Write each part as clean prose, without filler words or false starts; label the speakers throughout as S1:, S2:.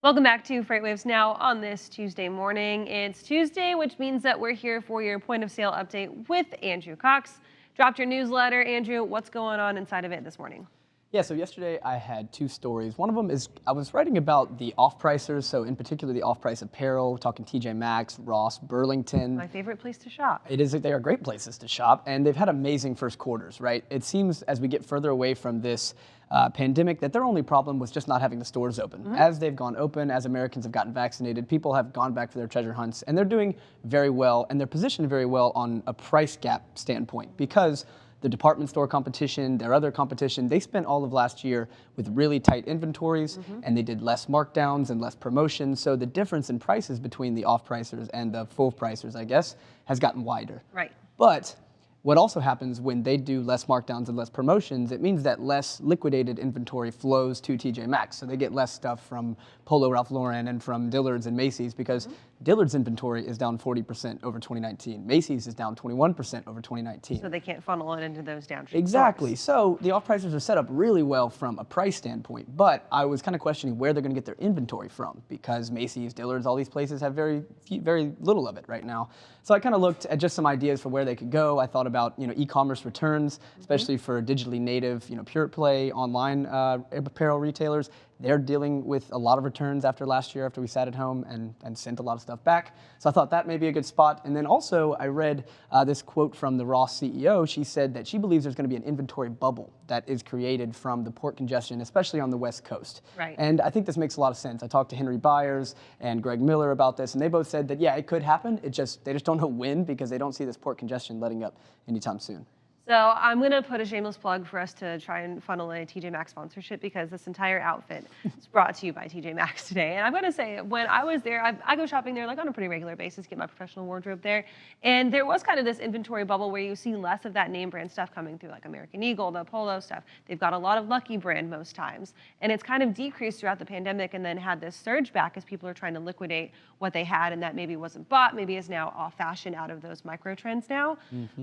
S1: Welcome back to FreightWaves Now on this Tuesday morning. It's Tuesday, which means that we're here for your point of sale update with Andrew Cox. Dropped your newsletter. Andrew, what's going on inside of it this morning?
S2: Yeah, so yesterday I had two stories. One of them is I was writing about the off-pricers, so in particular the off-price apparel, talking TJ Maxx, Ross, Burlington.
S1: My favorite place to shop.
S2: They are great places to shop, and they've had amazing first quarters, right? It seems as we get further away from this pandemic that their only problem was just not having the stores open. As they've gone open, as Americans have gotten vaccinated, people have gone back for their treasure hunts, and they're doing very well, and they're positioned very well on a price gap standpoint because the department store competition, their other competition, they spent all of last year with really tight inventories and they did less markdowns and less promotions. So the difference in prices between the off-pricers and the full-pricers, I guess, has gotten wider.
S1: Right.
S2: But what also happens when they do less markdowns and less promotions, it means that less liquidated inventory flows to TJ Maxx. So they get less stuff from Polo Ralph Lauren and from Dillard's and Macy's because Dillard's inventory is down 40% over 2019. Macy's is down 21% over 2019.
S1: So they can't funnel it into those downstream
S2: Exactly.
S1: stores.
S2: So the off-pricers are set up really well from a price standpoint, but I was kind of questioning where they're going to get their inventory from because Macy's, Dillard's, all these places have very little of it right now. So I kind of looked at just some ideas for where they could go. I thought about e-commerce returns, especially for digitally native pure play online apparel retailers. They're dealing with a lot of returns after last year, after we sat at home and sent a lot of stuff back. So I thought that may be a good spot. And then also I read this quote from the Ross CEO. She said that she believes there's going to be an inventory bubble that is created from the port congestion, especially on the West Coast.
S1: Right.
S2: And I think this makes a lot of sense. I talked to Henry Byers and Greg Miller about this, and they both said that, yeah, it could happen. They just don't know when because they don't see this port congestion letting up anytime soon.
S1: So I'm going to put a shameless plug for us to try and funnel a TJ Maxx sponsorship because this entire outfit is brought to you by TJ Maxx today. And I'm going to say, when I was there, I go shopping there like on a pretty regular basis, get my professional wardrobe there. And there was kind of this inventory bubble where you see less of that name brand stuff coming through, like American Eagle, the Polo stuff. They've got a lot of Lucky brand most times. And it's kind of decreased throughout the pandemic and then had this surge back as people are trying to liquidate what they had and that maybe wasn't bought, maybe is now off fashion out of those micro trends now.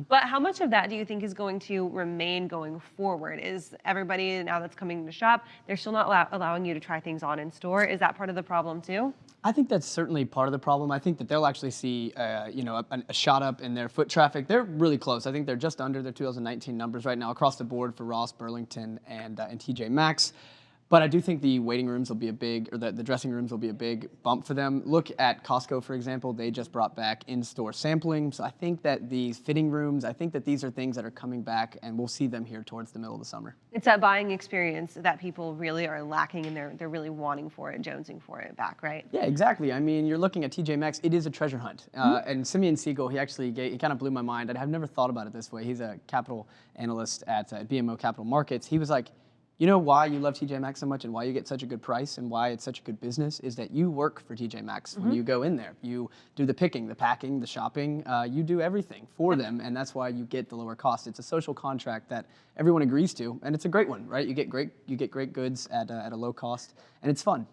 S1: But how much of that do you think is going to remain going forward? Is everybody now that's coming to shop, they're still not allowing you to try things on in store? Is that part of the problem too?
S2: I think that's certainly part of the problem. I think that they'll actually see, a shot up in their foot traffic. They're really close. I think they're just under their 2019 numbers right now across the board for Ross, Burlington, and TJ Maxx. But I do think the waiting rooms will be the dressing rooms will be a big bump for them. Look at Costco, for example. They just brought back in-store sampling. So I think that these fitting rooms, I think that these are things that are coming back, and we'll see them here towards the middle of the summer.
S1: It's that buying experience that people really are lacking, and they're really wanting for it, jonesing for it back, right?
S2: Yeah, exactly. I mean, you're looking at TJ Maxx. It is a treasure hunt. And Simeon Siegel, he kind of blew my mind. I've never thought about it this way. He's a capital analyst at BMO Capital Markets. He was like, you know why you love TJ Maxx so much and why you get such a good price and why it's such a good business is that you work for TJ Maxx when you go in there. You do the picking, the packing, the shopping. You do everything for them, and that's why you get the lower cost. It's a social contract that everyone agrees to, and it's a great one, right? You get great goods at a low cost, and it's fun.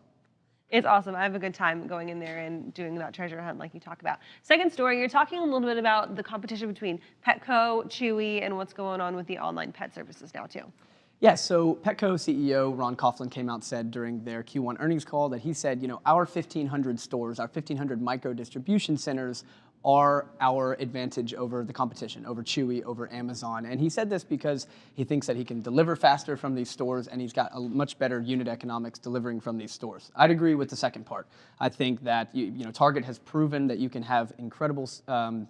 S1: It's awesome. I have a good time going in there and doing that treasure hunt like you talk about. Second story, you're talking a little bit about the competition between Petco, Chewy, and what's going on with the online pet services now too.
S2: Yeah, so Petco CEO Ron Coughlin came out and said during their Q1 earnings call that he said, our 1,500 stores, our 1,500 micro distribution centers are our advantage over the competition, over Chewy, over Amazon. And he said this because he thinks that he can deliver faster from these stores and he's got a much better unit economics delivering from these stores. I'd agree with the second part. I think that Target has proven that you can have incredible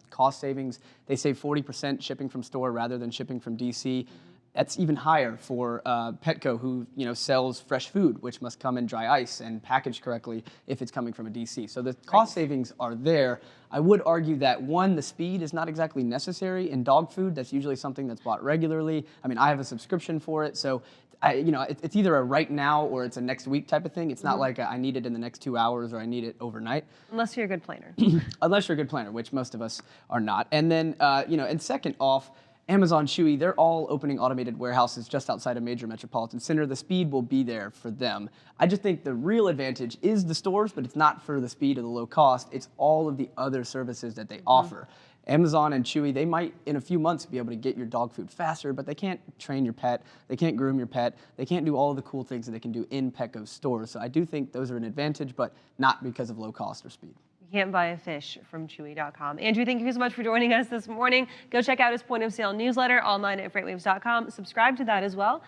S2: cost savings. They save 40% shipping from store rather than shipping from DC. That's even higher for Petco, who sells fresh food, which must come in dry ice and packaged correctly if it's coming from a DC. So the cost savings are there. I would argue that one, the speed is not exactly necessary in dog food. That's usually something that's bought regularly. I mean, I have a subscription for it, so it's either a right now or it's a next week type of thing. It's not like I need it in the next 2 hours or I need it overnight.
S1: Unless you're a good planner.
S2: Unless you're a good planner, which most of us are not. And then, and second off, Amazon, Chewy, they're all opening automated warehouses just outside a major metropolitan center. The speed will be there for them. I just think the real advantage is the stores, but it's not for the speed or the low cost. It's all of the other services that they offer. Amazon and Chewy, they might in a few months be able to get your dog food faster, but they can't train your pet, they can't groom your pet, they can't do all of the cool things that they can do in Petco stores. So I do think those are an advantage, but not because of low cost or speed.
S1: You can't buy a fish from Chewy.com. Andrew, thank you so much for joining us this morning. Go check out his point of sale newsletter online at FreightWaves.com. Subscribe to that as well.